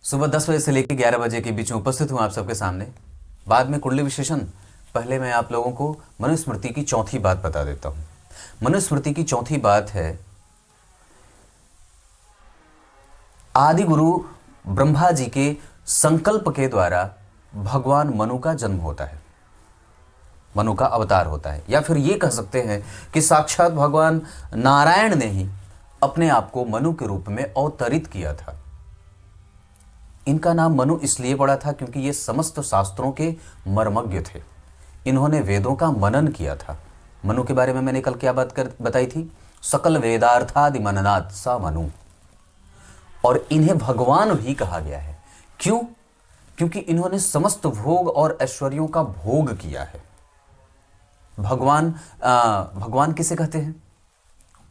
सुबह 10 बजे से लेकर 11 बजे के बीच में उपस्थित हूँ आप सबके सामने। बाद में कुंडली विश्लेषण। पहले मैं आप लोगों को मनुस्मृति की चौथी बात बता देता हूँ। मनुस्मृति की चौथी बात है, आदि गुरु ब्रह्मा जी के संकल्प के द्वारा भगवान मनु का जन्म होता है, मनु का अवतार होता है, या फिर ये कह सकते हैं कि साक्षात भगवान नारायण ने ही अपने आप को मनु के रूप में अवतरित किया था। इनका नाम मनु इसलिए पड़ा था क्योंकि ये समस्त शास्त्रों के मर्मज्ञ थे। इन्होंने वेदों का मनन किया था। मनु के बारे में मैंने कल क्या बताई थी? सकल वेदार्थादि मननात् सा मनु। और इन्हें भगवान भी कहा गया है। क्यों? क्योंकि इन्होंने समस्त भोग और ऐश्वर्यों का भोग किया है। भगवान किसे कहते हैं?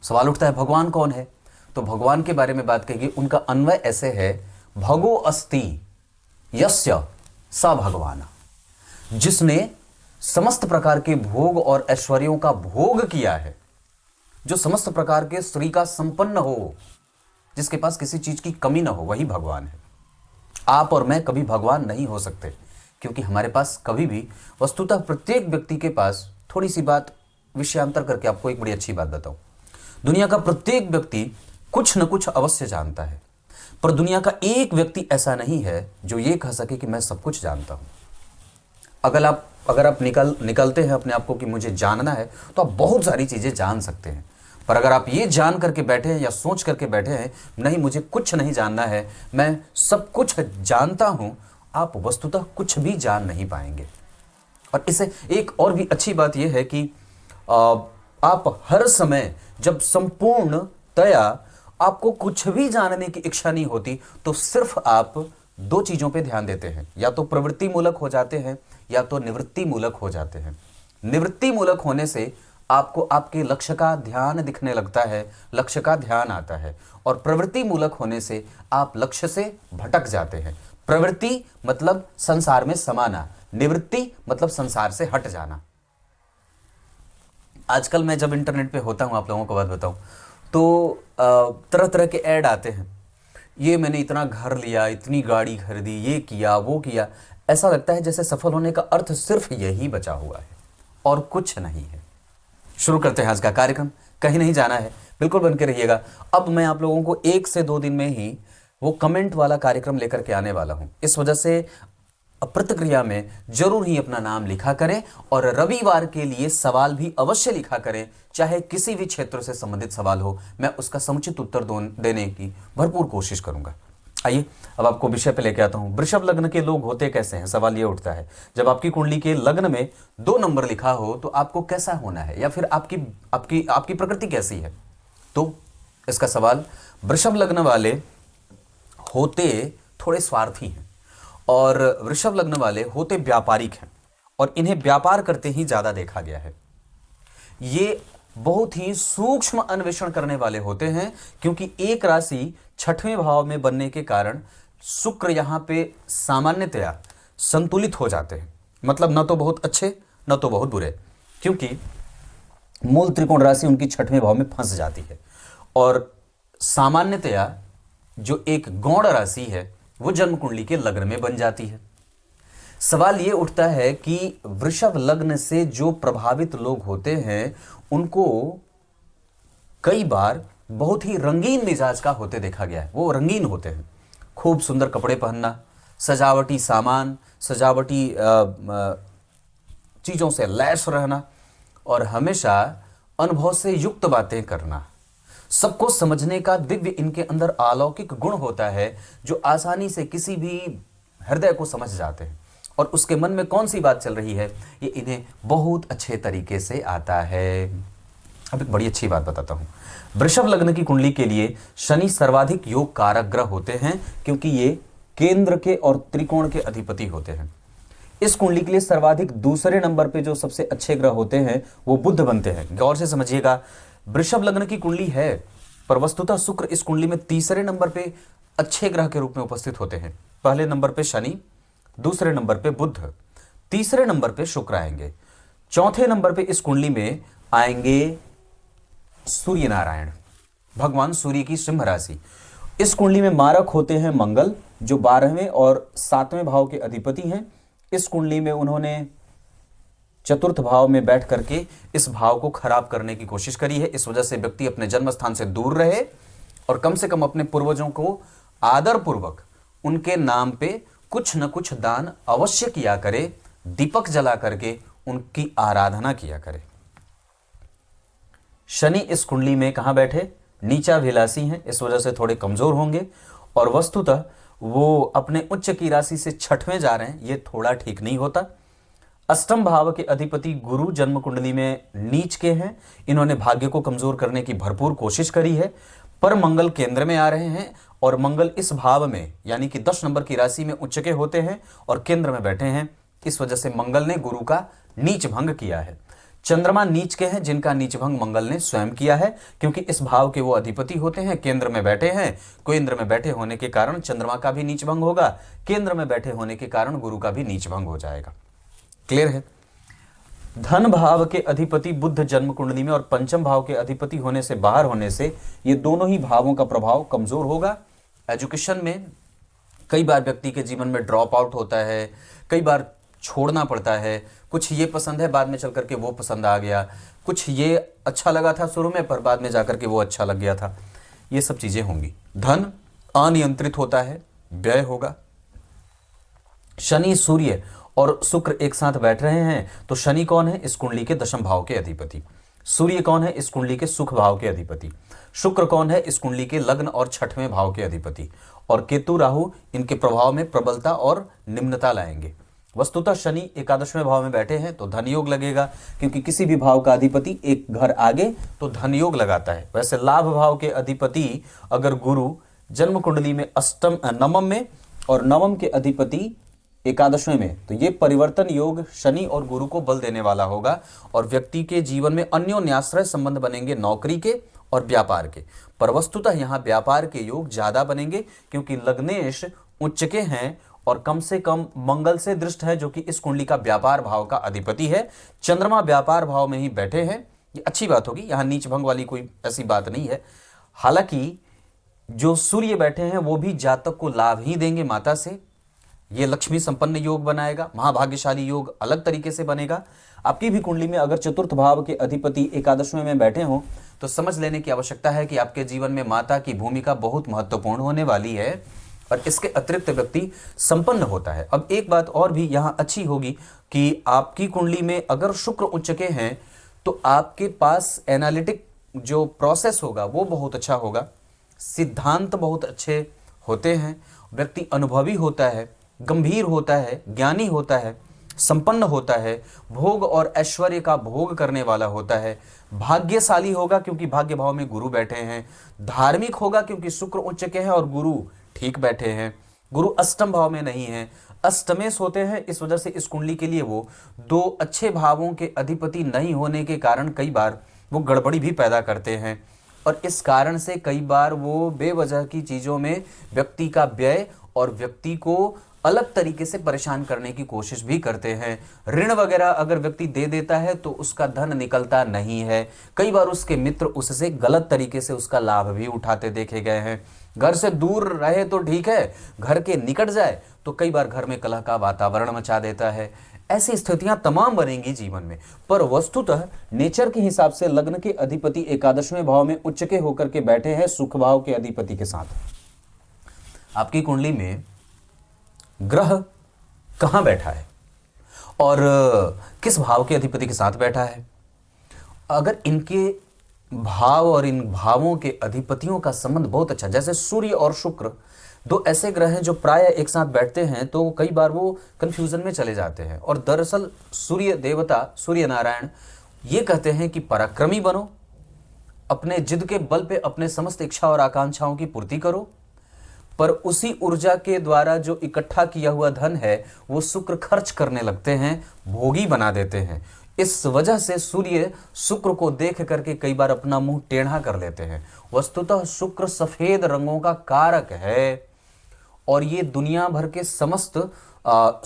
सवाल उठता है, भगवान कौन है? तो भगवान के बारे में बात कहेगी, उनका अन्वय ऐसे है, भगो अस्ति यस्य स भगवान। जिसने समस्त प्रकार के भोग और ऐश्वर्यों का भोग किया है, जो समस्त प्रकार के श्री का संपन्न हो, जिसके पास किसी चीज की कमी ना हो, वही भगवान है। आप और मैं कभी भगवान नहीं हो सकते, क्योंकि हमारे पास कभी भी, वस्तुतः प्रत्येक व्यक्ति के पास, थोड़ी सी बात विषयांतर करके आपको एक बड़ी अच्छी बात बताऊं, दुनिया का प्रत्येक व्यक्ति कुछ न कुछ अवश्य जानता है, पर दुनिया का एक व्यक्ति ऐसा नहीं है जो ये कह सके कि मैं सब कुछ जानता हूं। अगर आप निकलते हैं अपने आप को कि मुझे जानना है, तो आप बहुत सारी चीजें जान सकते हैं। पर अगर आप ये जान करके बैठे हैं या सोच करके बैठे हैं, नहीं मुझे कुछ नहीं जानना है, मैं सब कुछ जानता हूं, आप वस्तुतः कुछ भी जान नहीं पाएंगे। और इसे एक और भी अच्छी बात यह है कि आप हर समय जब संपूर्णतया आपको कुछ भी जानने की इच्छा नहीं होती, तो सिर्फ आप दो चीजों पे ध्यान देते हैं, या तो प्रवृत्ति मूलक हो जाते हैं या तो निवृत्ति मूलक हो जाते हैं। निवृत्ति मूलक होने से आपको आपके लक्ष्य का ध्यान दिखने लगता है, लक्ष्य का ध्यान आता है, और प्रवृत्ति मूलक होने से आप लक्ष्य से भटक जाते हैं। प्रवृत्ति मतलब संसार में समाना, निवृत्ति मतलब संसार से हट जाना। आजकल मैं जब इंटरनेट पे होता हूं, आप लोगों को बात बताऊं, तो तरह तरह के ऐड आते हैं, ये मैंने इतना घर लिया, इतनी गाड़ी खरीदी, ये किया, वो किया। ऐसा लगता है जैसे सफल होने का अर्थ सिर्फ यही बचा हुआ है और कुछ नहीं है। शुरू करते हैं आज का कार्यक्रम। कहीं नहीं जाना है, बिल्कुल बन के रहिएगा। अब मैं आप लोगों को 1 से 2 दिन में ही वो कमेंट वाला कार्यक्रम लेकर के आने वाला हूं। इस वजह से प्रतिक्रिया में जरूर ही अपना नाम लिखा करें, और रविवार के लिए सवाल भी अवश्य लिखा करें, चाहे किसी भी क्षेत्र से संबंधित सवाल हो, मैं उसका समुचित उत्तर देने की भरपूर कोशिश करूंगा। आइए अब आपको विषय पे लेके आता हूं। वृषभ लग्न के लोग होते कैसे हैं? सवाल ये उठता है, जब आपकी कुंडली के लग्न में 2 नंबर लिखा हो तो आपको कैसा होना है, या फिर आपकी प्रकृति कैसी है? तो इसका सवाल, वृषभ लग्न वाले होते थोड़े स्वार्थी हैं, और वृषभ लग्न वाले होते व्यापारिक हैं, और इन्हें व्यापार करते ही ज्यादा देखा गया है। ये बहुत ही सूक्ष्म अन्वेषण करने वाले होते हैं, क्योंकि एक राशि 6वें भाव में बनने के कारण शुक्र यहां पे सामान्यतया संतुलित हो जाते हैं। मतलब न तो बहुत अच्छे न तो बहुत बुरे, क्योंकि मूल त्रिकोण राशि उनकी 6वें भाव में फंस जाती है, और सामान्यतया जो एक गौण राशि है वो जन्म कुंडली के लग्न में बन जाती है। सवाल ये उठता है कि वृषभ लग्न से जो प्रभावित लोग होते हैं, उनको कई बार बहुत ही रंगीन मिजाज का होते देखा गया है। वो रंगीन होते हैं, खूब सुंदर कपड़े पहनना, सजावटी सामान, सजावटी चीजों से लैस रहना, और हमेशा अनुभव से युक्त बातें करना। सबको समझने का दिव्य इनके अंदर अलौकिक गुण होता है, जो आसानी से किसी भी हृदय को समझ जाते हैं, और उसके मन में कौन सी बात चल रही है ये इन्हें बहुत अच्छे तरीके से आता है। अब एक बड़ी अच्छी बात बताता हूं। वृषभ लग्न की कुंडली के लिए शनि सर्वाधिक योग कारक ग्रह होते हैं, क्योंकि ये केंद्र के और त्रिकोण के अधिपति होते हैं। इस कुंडली के लिए सर्वाधिक दूसरे नंबर पे जो सबसे अच्छे ग्रह होते हैं वो बुध बनते हैं। गौर से समझिएगा, वृषभ लग्न की कुंडली है, पर वस्तुतः शुक्र इस कुंडली में तीसरे नंबर पे अच्छे ग्रह के रूप में उपस्थित होते हैं। पहले नंबर पे शनि, दूसरे नंबर पे बुध, तीसरे नंबर पे शुक्र आएंगे, चौथे नंबर पे इस कुंडली में आएंगे सूर्य नारायण, भगवान सूर्य की सिंह राशि, इस कुंडली में मारक होते हैं मंगल, जो 12वें और 7वें भाव के अधिपति हैं। इस कुंडली में उन्होंने चतुर्थ भाव में बैठ करके इस भाव को खराब करने की कोशिश करी है। इस वजह से व्यक्ति अपने जन्म स्थान से दूर रहे और कम से कम अपने पूर्वजों को आदर पूर्वक उनके नाम पे कुछ न कुछ दान अवश्य किया करे, दीपक जला करके उनकी आराधना किया करे। शनि इस कुंडली में कहां बैठे? नीचा विलासी हैं, इस वजह से थोड़े कमजोर होंगे और वस्तुतः वो अपने उच्च की राशि से छठवें जा रहे हैं, ये थोड़ा ठीक नहीं होता। अष्टम भाव के अधिपति गुरु जन्म कुंडली में नीच के हैं। इन्होंने भाग्य को कमजोर करने की भरपूर कोशिश करी है, पर मंगल केंद्र में आ रहे हैं और मंगल इस भाव में यानी कि 10 नंबर की राशि में उच्च के होते हैं और केंद्र में बैठे हैं। इस वजह से मंगल ने गुरु का नीच भंग किया है। चंद्रमा नीच के हैं, जिनका नीच भंग मंगल ने स्वयं किया है, क्योंकि इस भाव के वो अधिपति होते हैं, केंद्र में बैठे हैं। केंद्र में बैठे होने के कारण चंद्रमा का भी नीच भंग होगा, केंद्र में बैठे होने के कारण गुरु का भी नीच भंग हो जाएगा। क्लियर है? धन भाव के अधिपति बुध जन्म कुंडली में और पंचम भाव के अधिपति होने से बाहर होने से ये दोनों ही भावों का प्रभाव कमजोर होगा। एजुकेशन में कई बार व्यक्ति के जीवन में ड्रॉप आउट होता है, कई बार छोड़ना पड़ता है। कुछ ये पसंद है, बाद में चल करके वो पसंद आ गया। कुछ ये अच्छा लगा था शुरू में, पर बाद में जाकर के वो अच्छा लग गया था। ये सब चीजें होंगी। धन अनियंत्रित होता है, व्यय होगा। शनि, सूर्य और शुक्र एक साथ बैठ रहे हैं, तो शनि कौन है? इस कुंडली के दशम भाव के अधिपति। सूर्य कौन है? इस कुंडली के सुख भाव के अधिपति। शुक्र कौन है? इस कुंडली के लग्न और छठवें भाव के अधिपति। और केतु, राहु इनके प्रभाव में प्रबलता और निम्नता लाएंगे। वस्तुतः शनि एकादशवें भाव में बैठे हैं तो धन योग लगेगा, क्योंकि किसी भी भाव का अधिपति एक घर आगे तो धन योग लगाता है। वैसे लाभ भाव के अधिपति अगर गुरु जन्म कुंडली में नवम में और नवम के अधिपति एकादशवें में, तो ये परिवर्तन योग शनि और गुरु को बल देने वाला होगा और व्यक्ति के जीवन में अन्योन्याश्रय संबंध बनेंगे, नौकरी के और व्यापार के। पर वस्तुतः यहाँ व्यापार के योग ज्यादा बनेंगे, क्योंकि लग्नेश उच्च के हैं और कम से कम मंगल से दृष्ट है, जो कि इस कुंडली का व्यापार भाव का अधिपति है। चंद्रमा व्यापार भाव में ही बैठे हैं, ये अच्छी बात होगी। यहाँ नीच भंग वाली कोई ऐसी बात नहीं है। हालांकि जो सूर्य बैठे हैं वो भी जातक को लाभ ही देंगे माता से। ये लक्ष्मी संपन्न योग बनाएगा, महाभाग्यशाली योग अलग तरीके से बनेगा। आपकी भी कुंडली में अगर चतुर्थ भाव के अधिपति एकादशवें में बैठे हों तो समझ लेने की आवश्यकता है कि आपके जीवन में माता की भूमिका बहुत महत्वपूर्ण होने वाली है और इसके अतिरिक्त व्यक्ति संपन्न होता है। अब एक बात और भी यहाँ अच्छी होगी कि आपकी कुंडली में अगर शुक्र उच्च के हैं तो आपके पास एनालिटिक जो प्रोसेस होगा वो बहुत अच्छा होगा, सिद्धांत बहुत अच्छे होते हैं, व्यक्ति अनुभवी होता है, गंभीर होता है, ज्ञानी होता है, संपन्न होता है, भोग और ऐश्वर्य का भोग करने वाला होता है, भाग्यशाली होगा क्योंकि भाग्य भाव में गुरु बैठे हैं, धार्मिक होगा क्योंकि शुक्र उच्च के हैं और गुरु ठीक बैठे हैं, गुरु अष्टम भाव में नहीं है, अष्टमेश होते हैं। इस वजह से इस कुंडली के लिए वो दो अच्छे भावों के अधिपति नहीं होने के कारण कई बार वो गड़बड़ी भी पैदा करते हैं और इस कारण से कई बार वो बेवजह की चीज़ों में व्यक्ति का व्यय और व्यक्ति को अलग तरीके से परेशान करने की कोशिश भी करते हैं। ऋण वगैरह अगर व्यक्ति दे देता है तो उसका धन निकलता नहीं है। कई बार उसके मित्र उससे गलत तरीके से उसका लाभ भी उठाते देखे गए हैं। घर से दूर रहे तो ठीक है, घर के निकट जाए तो कई बार घर में कलह का वातावरण मचा देता है। ऐसी स्थितियां तमाम बनेंगी जीवन में। पर वस्तुतः नेचर के हिसाब से लग्न के अधिपति एकादशवें भाव में उच्च के होकर के बैठे हैं सुख भाव के अधिपति के साथ। आपकी कुंडली में ग्रह कहां बैठा है और किस भाव के अधिपति के साथ बैठा है, अगर इनके भाव और इन भावों के अधिपतियों का संबंध बहुत अच्छा, जैसे सूर्य और शुक्र दो ऐसे ग्रह हैं जो प्राय एक साथ बैठते हैं तो कई बार वो कंफ्यूजन में चले जाते हैं। और दरअसल सूर्य देवता सूर्य नारायण ये कहते हैं कि पराक्रमी बनो, अपने जिद के बल पे अपने समस्त इच्छा और आकांक्षाओं की पूर्ति करो, पर उसी ऊर्जा के द्वारा जो इकट्ठा किया हुआ धन है वो शुक्र खर्च करने लगते हैं, भोगी बना देते हैं। इस वजह से सूर्य शुक्र को देख करके कई बार अपना मुंह टेढ़ा कर लेते हैं। वस्तुतः शुक्र सफेद रंगों का कारक है और ये दुनिया भर के समस्त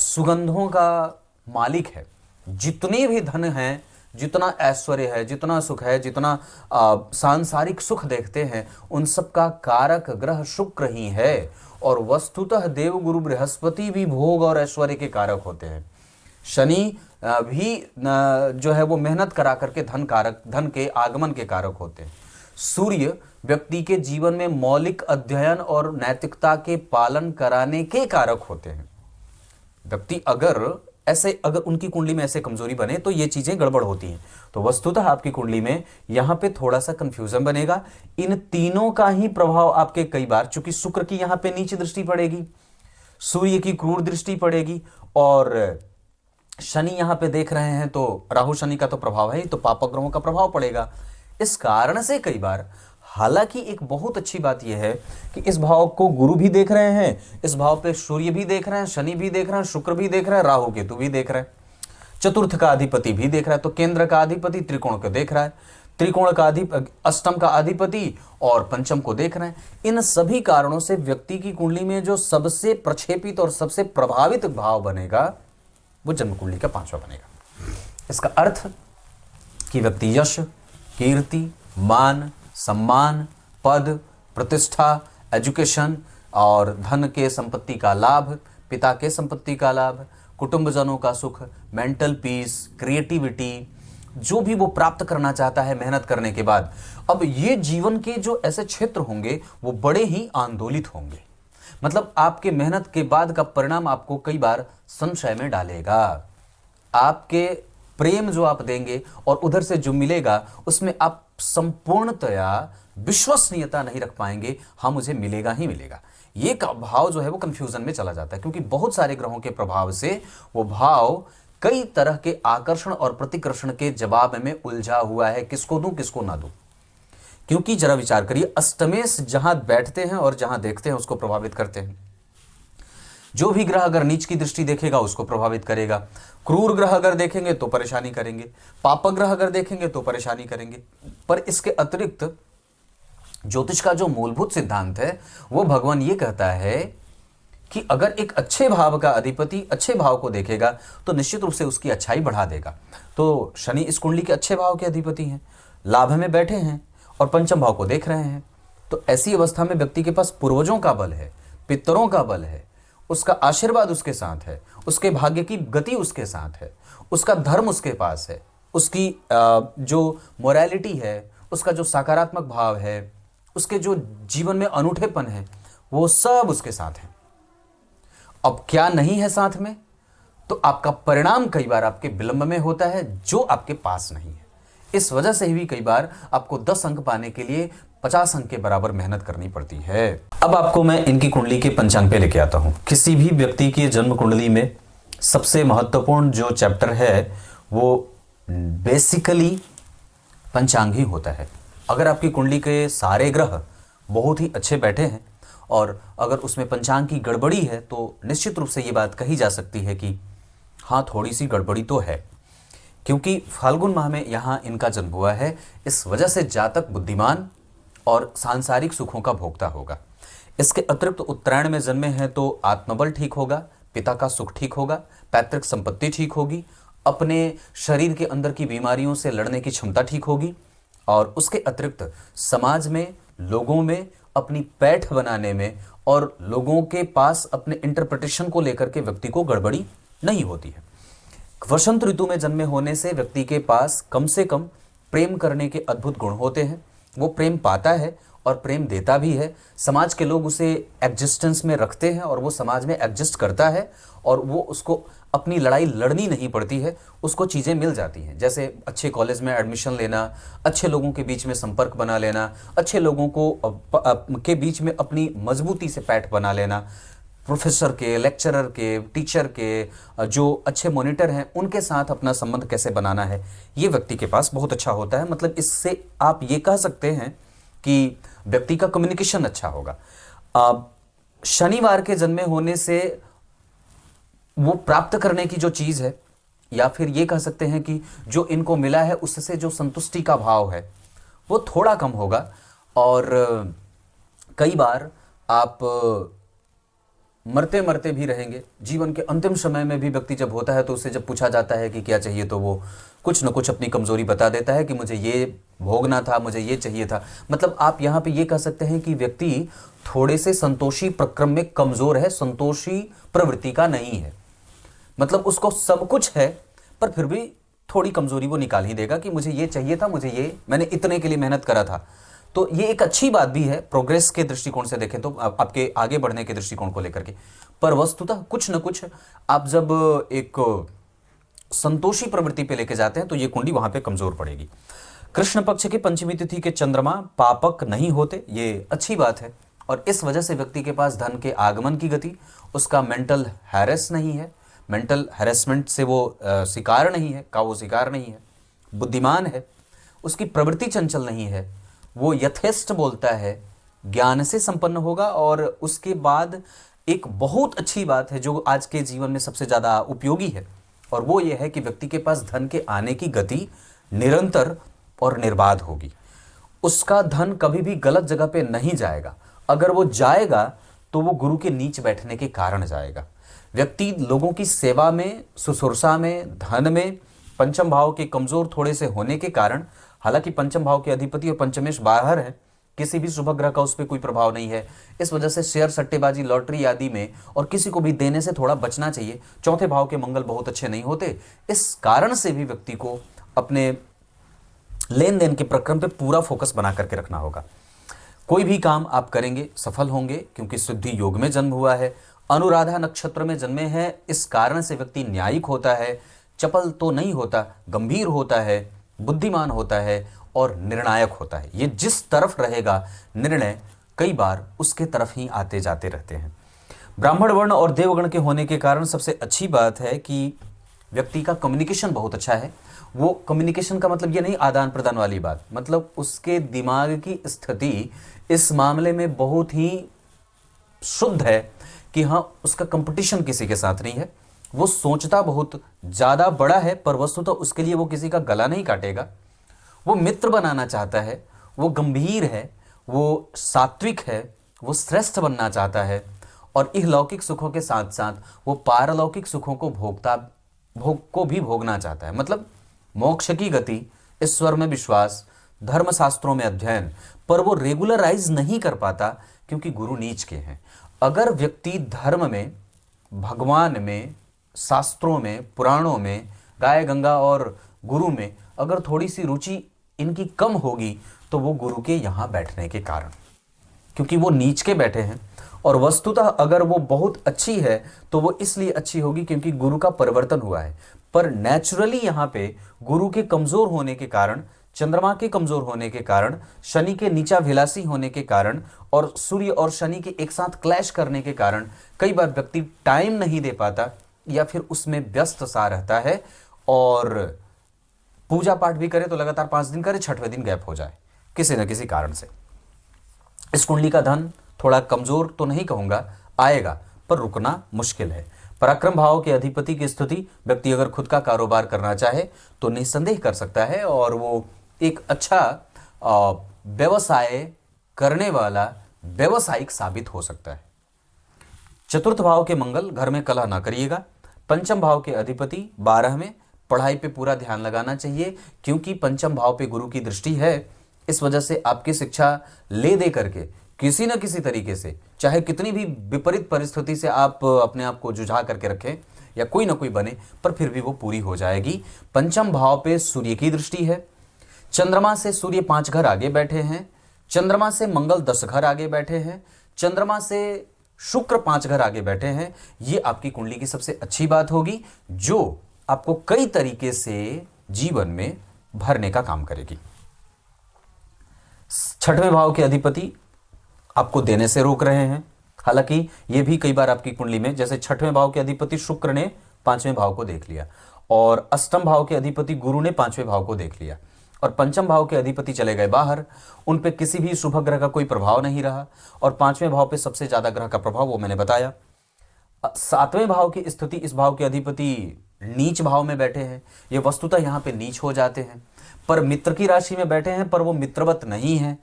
सुगंधों का मालिक है। जितने भी धन हैं, जितना ऐश्वर्य है, जितना सुख है, जितना सांसारिक सुख देखते हैं, उन सब का कारक ग्रह शुक्र ही है। और वस्तुतः देवगुरु बृहस्पति भी भोग और ऐश्वर्य के कारक होते हैं। शनि भी जो है वो मेहनत करा करके धन के आगमन के कारक होते हैं। सूर्य व्यक्ति के जीवन में मौलिक अध्ययन और नैतिकता के पालन कराने के कारक होते हैं। व्यक्ति अगर उनकी कुंडली में ऐसे कमजोरी बने तो ये चीजें गड़बड़ होती हैं। तो वस्तुतः आपकी कुंडली में यहां पे थोड़ा सा कंफ्यूजन बनेगा। इन तीनों का ही प्रभाव आपके कई बार, चूंकि शुक्र की यहां पे नीच दृष्टि पड़ेगी, सूर्य की क्रूर दृष्टि पड़ेगी, और शनि यहां पे देख रहे हैं तो राहु शनि का तो प्रभाव है, तो पाप ग्रहों का प्रभाव पड़ेगा। इस कारण से कई बार, हालांकि एक बहुत अच्छी बात यह है कि इस भाव को गुरु भी देख रहे हैं, इस भाव पे सूर्य भी देख रहे हैं, शनि भी देख रहे हैं, शुक्र भी देख रहे हैं, राहु केतु भी देख रहे हैं, चतुर्थ का अधिपति भी देख रहा है, तो केंद्र का अधिपति त्रिकोण को देख रहा है, त्रिकोण का अष्टम का अधिपति और पंचम को देख रहे हैं। इन सभी कारणों से व्यक्ति की कुंडली में जो सबसे प्रक्षेपित और सबसे प्रभावित भाव बनेगा वो जन्म कुंडली का 5वां बनेगा। इसका अर्थ कि व्यक्ति यश, कीर्ति, मान, सम्मान, पद, प्रतिष्ठा, एजुकेशन और धन के संपत्ति का लाभ, पिता के संपत्ति का लाभ, कुटुंबजनों का सुख, मेंटल पीस, क्रिएटिविटी, जो भी वो प्राप्त करना चाहता है मेहनत करने के बाद, अब ये जीवन के जो ऐसे क्षेत्र होंगे वो बड़े ही आंदोलित होंगे। मतलब आपके मेहनत के बाद का परिणाम आपको कई बार संशय में डालेगा। आपके प्रेम जो आप देंगे और उधर से जो मिलेगा उसमें आप संपूर्णतया विश्वसनीयता नहीं रख पाएंगे। हाँ, मुझे मिलेगा ही मिलेगा। ये भाव जो है वो कंफ्यूजन में चला जाता है, क्योंकि बहुत सारे ग्रहों के प्रभाव से वो भाव कई तरह के आकर्षण और प्रतिकर्षण के जवाब में उलझा हुआ है। किसको दूं, किसको ना दूं? क्योंकि जरा विचार करिए, अष्टमेश जहां बैठते हैं और जहां देखते हैं उसको प्रभावित करते हैं। जो भी ग्रह अगर नीच की दृष्टि देखेगा उसको प्रभावित करेगा। क्रूर ग्रह अगर देखेंगे तो परेशानी करेंगे, पाप ग्रह अगर देखेंगे तो परेशानी करेंगे। पर इसके अतिरिक्त ज्योतिष का जो मूलभूत सिद्धांत है वो भगवान ये कहता है कि अगर एक अच्छे भाव का अधिपति अच्छे भाव को देखेगा तो निश्चित रूप से उसकी अच्छाई बढ़ा देगा। तो शनि इस कुंडली के अच्छे भाव के अधिपति हैं, लाभ में बैठे हैं और पंचम भाव को देख रहे हैं। तो ऐसी अवस्था में व्यक्ति के पास पूर्वजों का बल है, पितरों का बल है, उसका आशीर्वाद उसके साथ है, उसके भाग्य की गति उसके साथ है, उसका धर्म उसके पास है, उसकी जो मोरालिटी है, उसका जो सकारात्मक भाव है, उसके जो जीवन में अनूठेपन है, वो सब उसके साथ है। अब क्या नहीं है साथ में, तो आपका परिणाम कई बार आपके विलंब में होता है जो आपके पास नहीं है। इस वजह से भी कई बार आपको 10 अंक पाने के लिए 50 अंक के बराबर मेहनत करनी पड़ती है। अब आपको मैं इनकी कुंडली के पंचांग पे लेके आता हूं। किसी भी व्यक्ति की जन्म कुंडली में सबसे महत्वपूर्ण जो चैप्टर है वो बेसिकली पंचांग ही होता है। अगर आपकी कुंडली के सारे ग्रह बहुत ही अच्छे बैठे हैं और अगर उसमें पंचांग की गड़बड़ी है तो निश्चित रूप से ये बात कही जा सकती है कि हाँ, थोड़ी सी गड़बड़ी तो है, क्योंकि फाल्गुन माह में यहाँ इनका जन्म हुआ है। इस वजह से जातक बुद्धिमान और सांसारिक सुखों का भोक्ता होगा। इसके अतिरिक्त उत्तरायण में जन्मे हैं तो आत्मबल ठीक होगा, पिता का सुख ठीक होगा, पैतृक संपत्ति ठीक होगी, अपने शरीर के अंदर की बीमारियों से लड़ने की क्षमता ठीक होगी, और उसके अतिरिक्त समाज में, लोगों में अपनी पैठ बनाने में और लोगों के पास अपने इंटरप्रिटेशन को लेकर के व्यक्ति को गड़बड़ी नहीं होती है। वसंत ऋतु में जन्मे होने से व्यक्ति के पास कम से कम प्रेम करने के अद्भुत गुण होते हैं। वो प्रेम पाता है और प्रेम देता भी है। समाज के लोग उसे एग्जिस्टेंस में रखते हैं और वो समाज में एग्जिस्ट करता है और वो उसको अपनी लड़ाई लड़नी नहीं पड़ती है, उसको चीज़ें मिल जाती हैं। जैसे अच्छे कॉलेज में एडमिशन लेना, अच्छे लोगों के बीच में संपर्क बना लेना, अच्छे लोगों को के बीच में अपनी मजबूती से पैठ बना लेना, प्रोफेसर के, लेक्चरर के, टीचर के, जो अच्छे मॉनिटर हैं उनके साथ अपना संबंध कैसे बनाना है, ये व्यक्ति के पास बहुत अच्छा होता है। मतलब इससे आप ये कह सकते हैं कि व्यक्ति का कम्युनिकेशन अच्छा होगा। शनिवार के जन्मे होने से वो प्राप्त करने की जो चीज़ है, या फिर ये कह सकते हैं कि जो इनको मिला है उससे जो संतुष्टि का भाव है वो थोड़ा कम होगा। और कई बार आप मरते मरते भी रहेंगे। जीवन के अंतिम समय में भी व्यक्ति जब होता है तो उससे जब पूछा जाता है कि क्या चाहिए, तो वो कुछ न कुछ अपनी कमजोरी बता देता है कि मुझे ये भोगना था, मुझे ये चाहिए था। मतलब आप यहाँ पे ये कह सकते हैं कि व्यक्ति थोड़े से संतोषी प्रक्रम में कमजोर है, संतोषी प्रवृत्ति का नहीं है। मतलब उसको सब कुछ है पर फिर भी थोड़ी कमजोरी वो निकाल ही देगा कि मुझे ये चाहिए था, मुझे ये, मैंने इतने के लिए मेहनत करा था। तो ये एक अच्छी बात भी है प्रोग्रेस के दृष्टिकोण से देखें तो, आपके आगे बढ़ने के दृष्टिकोण को लेकर के। पर वस्तुतः कुछ न कुछ आप जब एक संतोषी प्रवृत्ति पे लेके जाते हैं तो ये कुंडली वहां पे कमजोर पड़ेगी। कृष्ण पक्ष की पंचमी तिथि के चंद्रमा पापक नहीं होते, ये अच्छी बात है। और इस वजह से व्यक्ति के पास धन के आगमन की गति, उसका मेंटल हैरेस नहीं है, मेंटल हैरेसमेंट से वो शिकार नहीं है, का वो शिकार नहीं है, बुद्धिमान है, उसकी प्रवृत्ति चंचल नहीं है, वो यथेष्ट बोलता है, ज्ञान से संपन्न होगा। और उसके बाद एक बहुत अच्छी बात है जो आज के जीवन में सबसे ज़्यादा उपयोगी है, और वो ये है कि व्यक्ति के पास धन के आने की गति निरंतर और निर्बाध होगी। उसका धन कभी भी गलत जगह पे नहीं जाएगा। अगर वो जाएगा तो वो गुरु के नीच बैठने के कारण जाएगा। व्यक्ति लोगों की सेवा में, शुश्रूषा में, धन में पंचम भाव के कमजोर थोड़े से होने के कारण, हालांकि पंचम भाव के अधिपति और पंचमेश बाहर है, किसी भी शुभ ग्रह का उस पर कोई प्रभाव नहीं है। इस वजह से शेयर, सट्टेबाजी, लॉटरी आदि में और किसी को भी देने से थोड़ा बचना चाहिए। चौथे भाव के मंगल बहुत अच्छे नहीं होते, इस कारण से भी व्यक्ति को अपने लेन देन के प्रक्रम पे पूरा फोकस बना करके रखना होगा। कोई भी काम आप करेंगे सफल होंगे, क्योंकि सिद्धि योग में जन्म हुआ है, अनुराधा नक्षत्र में जन्मे हैं। इस कारण से व्यक्ति न्यायिक होता है, चपल तो नहीं होता, गंभीर होता है, बुद्धिमान होता है और निर्णायक होता है। ये जिस तरफ रहेगा निर्णय कई बार उसके तरफ ही आते जाते रहते हैं। ब्राह्मण वर्ण और देवगण के होने के कारण सबसे अच्छी बात है कि व्यक्ति का कम्युनिकेशन बहुत अच्छा है। वो कम्युनिकेशन का मतलब ये नहीं आदान प्रदान वाली बात, मतलब उसके दिमाग की स्थिति इस मामले में बहुत ही शुद्ध है कि हाँ, उसका कंपटीशन किसी के साथ नहीं है। वो सोचता बहुत ज़्यादा बड़ा है, पर वस्तुतः उसके लिए वो किसी का गला नहीं काटेगा। वो मित्र बनाना चाहता है, वो गंभीर है, वो सात्विक है, वो श्रेष्ठ बनना चाहता है, और इहलौकिक सुखों के साथ साथ वो पारलौकिक सुखों को भी भोगना चाहता है। मतलब मोक्ष की गति, ईश्वर में विश्वास, धर्मशास्त्रों में अध्ययन, पर वो रेगुलराइज नहीं कर पाता क्योंकि गुरु नीच के हैं। अगर व्यक्ति धर्म में, भगवान में, शास्त्रों में, पुराणों में, गाय गंगा और गुरु में अगर थोड़ी सी रुचि इनकी कम होगी तो वो गुरु के यहाँ बैठने के कारण, क्योंकि वो नीच के बैठे हैं। और वस्तुतः अगर वो बहुत अच्छी है तो वो इसलिए अच्छी होगी क्योंकि गुरु का परिवर्तन हुआ है। पर नेचुरली यहाँ पे गुरु के कमजोर होने के कारण, चंद्रमा के कमजोर होने के कारण, शनि के नीचाभिलाषी होने के कारण और सूर्य और शनि के एक साथ क्लैश करने के कारण कई बार व्यक्ति टाइम नहीं दे पाता या फिर उसमें व्यस्त सा रहता है। और पूजा पाठ भी करे तो लगातार 5 दिन करे, 6वें दिन गैप हो जाए किसी न किसी कारण से। इस कुंडली का धन थोड़ा कमजोर तो नहीं कहूंगा, आएगा पर रुकना मुश्किल है। पराक्रम भाव के अधिपति की स्थिति, व्यक्ति अगर खुद का कारोबार करना चाहे तो निस्संदेह कर सकता है और वो एक अच्छा व्यवसाय करने वाला व्यवसायिक साबित हो सकता है। चतुर्थ भाव के मंगल, घर में कलह ना करिएगा। पंचम भाव के अधिपति 12 में, पढ़ाई पे पूरा ध्यान लगाना चाहिए क्योंकि पंचम भाव पे गुरु की दृष्टि है। इस वजह से आपकी शिक्षा ले दे करके किसी न किसी तरीके से, चाहे कितनी भी विपरीत परिस्थिति से आप अपने आप को जुझा करके रखें या कोई ना कोई बने, पर फिर भी वो पूरी हो जाएगी। पंचम भाव पे सूर्य की दृष्टि है, चंद्रमा से सूर्य 5 घर आगे बैठे हैं, चंद्रमा से मंगल 10 घर आगे बैठे हैं, चंद्रमा से शुक्र 5 घर आगे बैठे हैं। ये आपकी कुंडली की सबसे अच्छी बात होगी जो आपको कई तरीके से जीवन में भरने का काम करेगी। 6वें भाव के अधिपति आपको देने से रोक रहे हैं। हालांकि ये भी कई बार आपकी कुंडली में, जैसे 6वें भाव के अधिपति शुक्र ने 5वें भाव को देख लिया और अष्टम भाव के अधिपति गुरु ने 5वें भाव को देख लिया और पंचम भाव के अधिपति चले गए बाहर, उन पे किसी भी शुभ ग्रह का कोई प्रभाव नहीं रहा और 5वें भाव पे सबसे ज्यादा ग्रह का प्रभाव वो मैंने बताया। 7वें भाव की स्थिति, इस भाव के अधिपति नीच भाव में बैठे हैं, ये वस्तुतः यहाँ पे नीच हो जाते हैं, पर मित्र की राशि में बैठे हैं, पर वो मित्रवत नहीं है,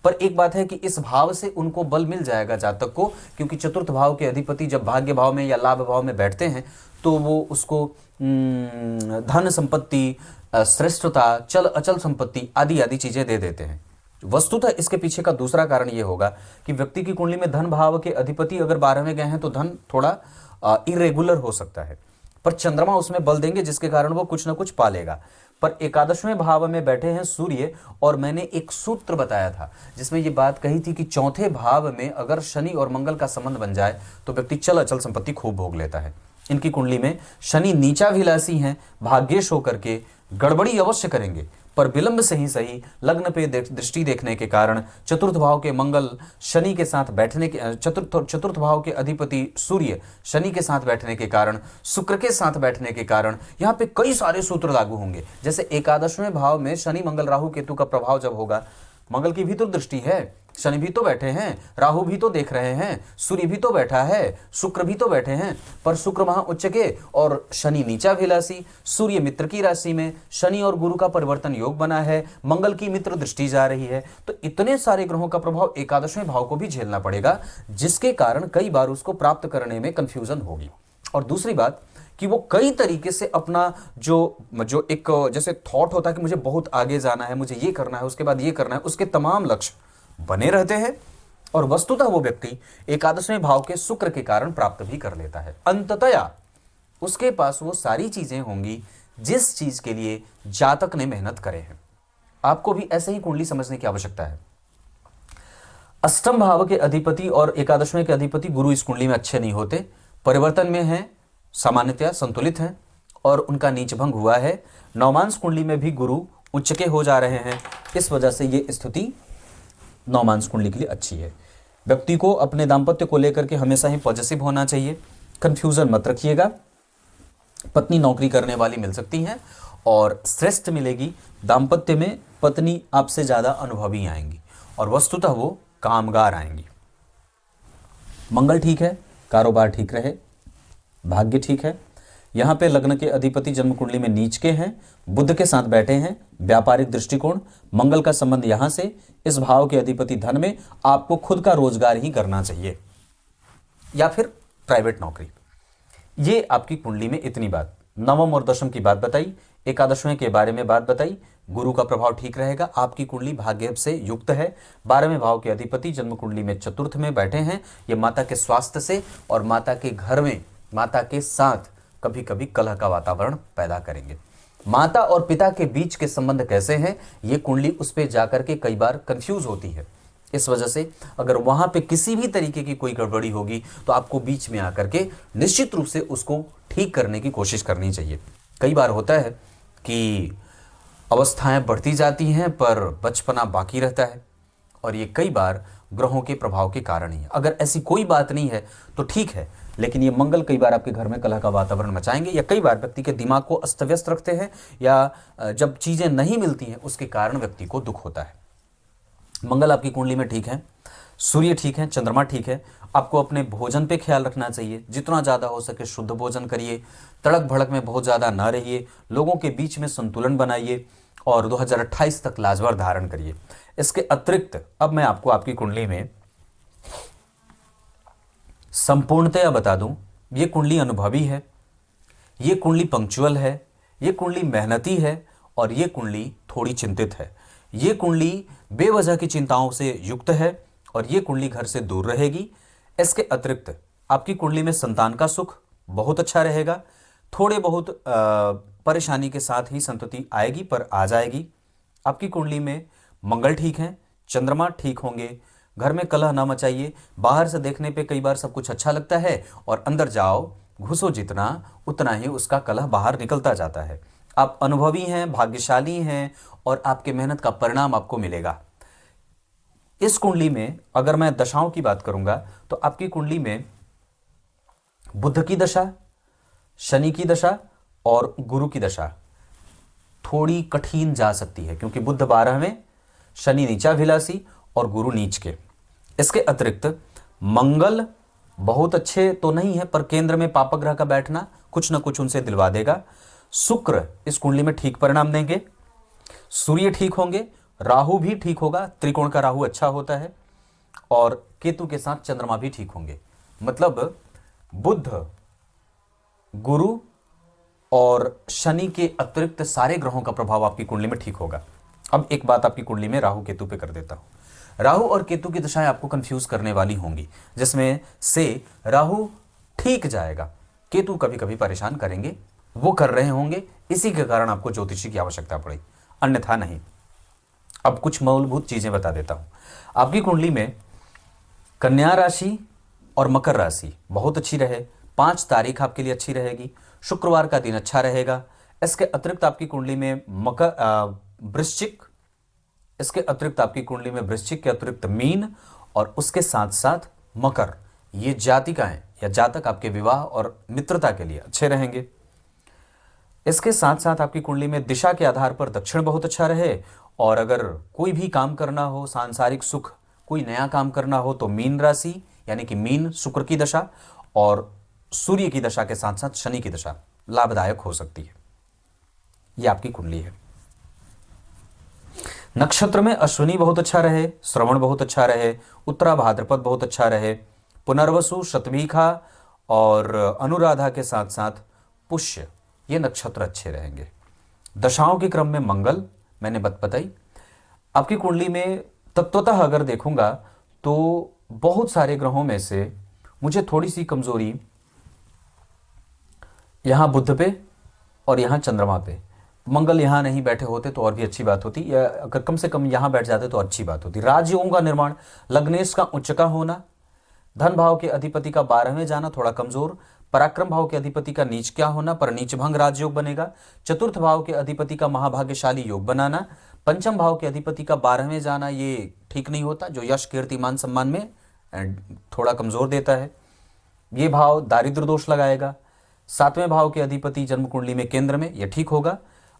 पर एक बात है कि इस भाव से उनको बल मिल जाएगा जातक को, क्योंकि चतुर्थ भाव के अधिपति जब भाग्य भाव में या लाभ भाव में बैठते हैं तो वो उसको धन संपत्ति, श्रेष्ठता, चल अचल संपत्ति आदि आदि चीजें दे देते हैं। वस्तुतः इसके पीछे का दूसरा कारण ये होगा कि व्यक्ति की कुंडली में धन भाव के अधिपति अगर 12वें गए हैं तो धन थोड़ा इरेगुलर हो सकता है, पर चंद्रमा उसमें बल देंगे जिसके कारण वो कुछ ना कुछ पालेगा। पर एकादशवें भाव में बैठे हैं सूर्य, और मैंने एक सूत्र बताया था जिसमें ये बात कही थी कि चौथे भाव में अगर शनि और मंगल का संबंध बन जाए तो व्यक्ति चल अचल संपत्ति खूब भोग लेता है। इनकी कुंडली में शनि नीचाभिलाषी हैं, भाग्येश होकर के गड़बड़ी अवश्य करेंगे, पर विलंब से ही सही लग्न पे दृष्टि देखने के कारण चतुर्थ भाव के मंगल शनि के साथ बैठने के चतुर्थ भाव के अधिपति सूर्य शनि के साथ बैठने के कारण, शुक्र के साथ बैठने के कारण यहाँ पे कई सारे सूत्र लागू होंगे। जैसे एकादशवें भाव में शनि मंगल राहु केतु का प्रभाव जब होगा, मंगल की भी तो दृष्टि है, शनि भी तो बैठे हैं, राहु भी तो देख रहे हैं, सूर्य भी तो बैठा है, शुक्र भी तो बैठे हैं, पर शुक्र वहां उच्च के और शनि नीचाभिलाषी, सूर्य मित्र की राशि में, शनि और गुरु का परिवर्तन योग बना है, मंगल की मित्र दृष्टि जा रही है, तो इतने सारे ग्रहों का प्रभाव एकादशवें भाव को भी झेलना पड़ेगा, जिसके कारण कई बार उसको प्राप्त करने में कंफ्यूजन होगी। और दूसरी बात कि वो कई तरीके से अपना जो एक जैसे थॉट होता है कि मुझे बहुत आगे जाना है, मुझे ये करना है, उसके बाद ये करना है, उसके तमाम लक्ष्य बने रहते हैं, और वस्तुतः वो व्यक्ति एकादशवें भाव के शुक्र के कारण प्राप्त भी कर लेता है। अंततया उसके पास वो सारी चीजें होंगी जिस चीज के लिए जातक ने मेहनत करे हैं। आपको भी ऐसे ही कुंडली समझने की आवश्यकता है। अष्टम भाव के अधिपति और एकादशवें के अधिपति गुरु इस कुंडली में अच्छे नहीं होते, परिवर्तन में हैं, सामान्यतया संतुलित हैं, और उनका नीच भंग हुआ है। नवमांश कुंडली में भी गुरु उच्च के हो जा रहे हैं, इस वजह से ये स्थिति नवमांश कुंडली के लिए अच्छी है। व्यक्ति को अपने दाम्पत्य को लेकर के हमेशा ही पॉजिटिव होना चाहिए, कंफ्यूजन मत रखिएगा। पत्नी नौकरी करने वाली मिल सकती है और श्रेष्ठ मिलेगी, दाम्पत्य में पत्नी आपसे ज्यादा अनुभवी आएंगी और वस्तुतः वो कामगार आएंगी। मंगल ठीक है, कारोबार ठीक रहे, भाग्य ठीक है। यहां पे लग्न के अधिपति जन्म कुंडली में नीच के हैं, बुध के साथ बैठे हैं, व्यापारिक दृष्टिकोण, मंगल का संबंध यहां से, इस भाव के अधिपति धन में, आपको खुद का रोजगार ही करना चाहिए या फिर प्राइवेट नौकरी। ये आपकी कुंडली में इतनी बात। नवम और दशम की बात बताई, एकादशवें के बारे में बात बताई, गुरु का प्रभाव ठीक रहेगा, आपकी कुंडली भाग्य से युक्त है। 12वें भाव के अधिपति जन्म कुंडली में चतुर्थ में बैठे हैं, ये माता के स्वास्थ्य से और माता के घर में माता के साथ कभी कभी कलह का वातावरण पैदा करेंगे। माता और पिता के बीच के संबंध कैसे हैं, ये कुंडली उस पे जाकर के कई बार कंफ्यूज होती है। इस वजह से अगर वहां पे किसी भी तरीके की कोई गड़बड़ी होगी तो आपको बीच में आकर के निश्चित रूप से उसको ठीक करने की कोशिश करनी चाहिए। कई बार होता है कि अवस्थाएं बढ़ती जाती हैं पर बचपना बाकी रहता है, और ये कई बार ग्रहों के प्रभाव के कारण ही है। अगर ऐसी कोई बात नहीं है तो ठीक है, लेकिन ये मंगल कई बार आपके घर में कलह का वातावरण मचाएंगे, या कई बार व्यक्ति के दिमाग को अस्त व्यस्त रखते हैं, या जब चीजें नहीं मिलती हैं उसके कारण व्यक्ति को दुख होता है। मंगल आपकी कुंडली में ठीक है, सूर्य ठीक है, चंद्रमा ठीक है। आपको अपने भोजन पे ख्याल रखना चाहिए, जितना ज़्यादा हो सके शुद्ध भोजन करिए, तड़क भड़क में बहुत ज़्यादा ना रहिए, लोगों के बीच में संतुलन बनाइए, और 2028 तक लाजवाब धारण करिए। इसके अतिरिक्त अब मैं आपको आपकी कुंडली में संपूर्णतया बता दूं, ये कुंडली अनुभवी है, ये कुंडली पंक्चुअल है, ये कुंडली मेहनती है, और ये कुंडली थोड़ी चिंतित है। ये कुंडली बेवजह की चिंताओं से युक्त है, और ये कुंडली घर से दूर रहेगी। इसके अतिरिक्त आपकी कुंडली में संतान का सुख बहुत अच्छा रहेगा, थोड़े बहुत परेशानी के साथ ही संतति आएगी, पर आ जाएगी। आपकी कुंडली में मंगल ठीक है, चंद्रमा ठीक होंगे, घर में कलह ना मचाइए। बाहर से देखने पे कई बार सब कुछ अच्छा लगता है, और अंदर जाओ घुसो जितना उतना ही उसका कलह बाहर निकलता जाता है। आप अनुभवी हैं, भाग्यशाली हैं, और आपके मेहनत का परिणाम आपको मिलेगा। इस कुंडली में अगर मैं दशाओं की बात करूंगा तो आपकी कुंडली में बुध की दशा, शनि की दशा और गुरु की दशा थोड़ी कठिन जा सकती है, क्योंकि बुध 12वें, शनि नीचाभिलाषी और गुरु नीच के। इसके अतिरिक्त मंगल बहुत अच्छे तो नहीं है, पर केंद्र में पापग्रह का बैठना कुछ ना कुछ उनसे दिलवा देगा। शुक्र इस कुंडली में ठीक परिणाम देंगे, सूर्य ठीक होंगे, राहु भी ठीक होगा, त्रिकोण का राहु अच्छा होता है, और केतु के साथ चंद्रमा भी ठीक होंगे। मतलब बुध, गुरु और शनि के अतिरिक्त सारे ग्रहों का प्रभाव आपकी कुंडली में ठीक होगा। अब एक बात आपकी कुंडली में राहु केतु पे कर देता हूं। राहु और केतु की दशाएं आपको कंफ्यूज करने वाली होंगी, जिसमें से राहु ठीक जाएगा, केतु कभी कभी परेशान करेंगे, वो कर रहे होंगे, इसी के कारण आपको ज्योतिषी की आवश्यकता पड़ी, अन्यथा नहीं। अब कुछ मूलभूत चीजें बता देता हूं। आपकी कुंडली में कन्या राशि और मकर राशि बहुत अच्छी रहे, 5 तारीख आपके लिए अच्छी रहेगी, शुक्रवार का दिन अच्छा रहेगा। इसके अतिरिक्त आपकी कुंडली में वृश्चिक, इसके अतिरिक्त आपकी कुंडली में वृश्चिक के अतिरिक्त मीन, और उसके साथ साथ मकर, ये जातिकाएं या जातक आपके विवाह और मित्रता के लिए अच्छे रहेंगे। इसके साथ साथ आपकी कुंडली में दिशा के आधार पर दक्षिण बहुत अच्छा रहे, और अगर कोई भी काम करना हो, सांसारिक सुख, कोई नया काम करना हो, तो मीन राशि यानी कि मीन शुक्र की दशा और सूर्य की दशा के साथ साथ शनि की दशा लाभदायक हो सकती है। यह आपकी कुंडली है। नक्षत्र में अश्विनी बहुत अच्छा रहे, श्रवण बहुत अच्छा रहे, उत्तरा भाद्रपद बहुत अच्छा रहे, पुनर्वसु, शतभिखा और अनुराधा के साथ साथ पुष्य, ये नक्षत्र अच्छे रहेंगे। दशाओं के क्रम में मंगल मैंने बताई। आपकी कुंडली में तत्वतः अगर देखूंगा तो बहुत सारे ग्रहों में से मुझे थोड़ी सी कमजोरी यहां बुध पे और यहां चंद्रमा पे, मंगल यहां नहीं बैठे होते तो और भी अच्छी बात होती, या अगर कम से कम यहां बैठ जाते तो अच्छी बात होती। राजयोगों का निर्माण, लग्नेश का उच्च का होना, धन भाव के अधिपति का 12वें जाना थोड़ा कमजोर, पराक्रम भाव के अधिपति का नीच क्या होना पर नीच भंग राजयोग बनेगा, चतुर्थ भाव के अधिपति का महाभाग्यशाली योग बनाना, पंचम भाव के अधिपति का 12वें जाना ये ठीक नहीं होता, जो यश कीर्ति मान सम्मान में थोड़ा कमजोर देता है, ये भाव दारिद्र दोष लगाएगा। 7वें भाव के अधिपति जन्म कुंडली में केंद्र में, यह ठीक होगा।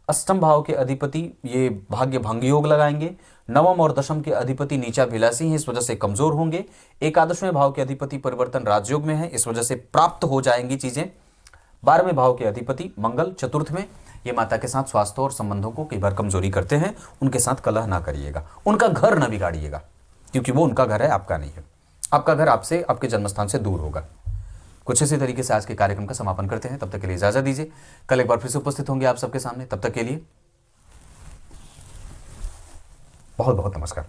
अष्टम भाव के अधिपति ये भाग्य भंग योग लगाएंगे। नवम और दशम के अधिपति नीचा विलासी हैं, इस वजह से कमजोर होंगे। एकादशवें भाव के अधिपति परिवर्तन राजयोग में है, इस वजह से प्राप्त हो जाएंगी चीजें। 12वें भाव के अधिपति मंगल चतुर्थ में, ये माता के साथ स्वास्थ्य और संबंधों को कई बार कमजोरी करते हैं, उनके साथ कलह ना करिएगा, उनका घर ना बिगाड़िएगा, क्योंकि वो उनका घर है, आपका नहीं है। आपका घर आपसे, आपके जन्मस्थान से दूर होगा। कुछ इसी तरीके से आज के कार्यक्रम का समापन करते हैं। तब तक के लिए इजाजत दीजिए, कल एक बार फिर से उपस्थित होंगे आप सबके सामने। तब तक के लिए बहुत बहुत नमस्कार।